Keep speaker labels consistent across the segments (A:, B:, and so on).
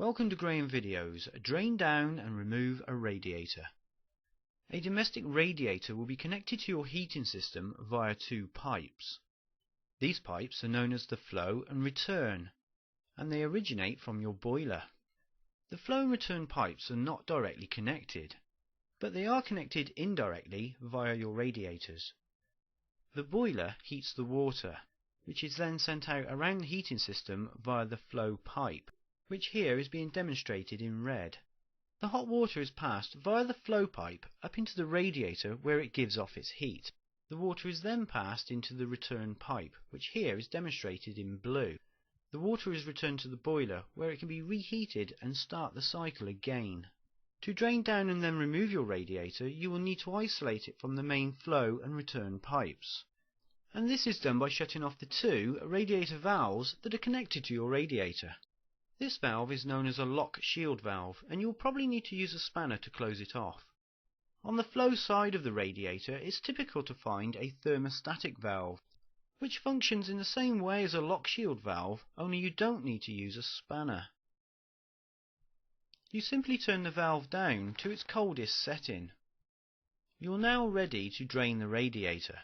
A: Welcome to Graham Videos. Drain down and remove a radiator. A domestic radiator will be connected to your heating system via two pipes. These pipes are known as the flow and return, and they originate from your boiler. The flow and return pipes are not directly connected, but they are connected indirectly via your radiators. The boiler heats the water, which is then sent out around the heating system via the flow pipe, which here is being demonstrated in red. The hot water is passed via the flow pipe up into the radiator where it gives off its heat. The water is then passed into the return pipe, which here is demonstrated in blue. The water is returned to the boiler where it can be reheated and start the cycle again. To drain down and then remove your radiator, you will need to isolate it from the main flow and return pipes. And this is done by shutting off the two radiator valves that are connected to your radiator. This valve is known as a lock shield valve, and you'll probably need to use a spanner to close it off. On the flow side of the radiator, it's typical to find a thermostatic valve, which functions in the same way as a lock shield valve, only you don't need to use a spanner. You simply turn the valve down to its coldest setting. You're now ready to drain the radiator.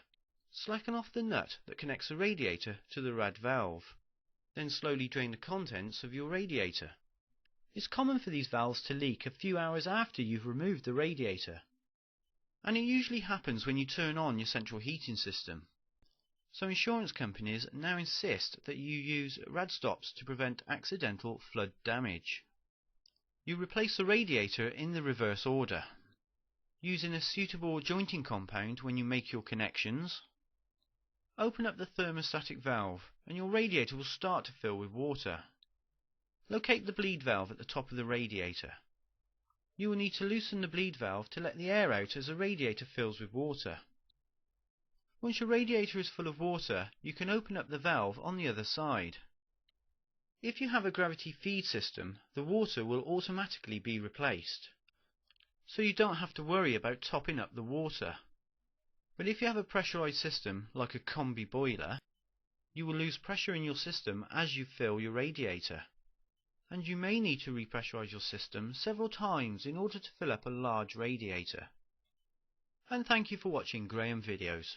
A: Slacken off the nut that connects the radiator to the rad valve. Then slowly drain the contents of your radiator. It's common for these valves to leak a few hours after you've removed the radiator, and it usually happens when you turn on your central heating system. So insurance companies now insist that you use rad stops to prevent accidental flood damage. You replace the radiator in the reverse order, using a suitable jointing compound when you make your connections. Open up the thermostatic valve and your radiator will start to fill with water. Locate the bleed valve at the top of the radiator. You will need to loosen the bleed valve to let the air out as the radiator fills with water. Once your radiator is full of water, you can open up the valve on the other side. If you have a gravity feed system, the water will automatically be replaced, so you don't have to worry about topping up the water. But if you have a pressurized system like a combi boiler, you will lose pressure in your system as you fill your radiator, and you may need to repressurize your system several times in order to fill up a large radiator. And thank you for watching Graham Videos.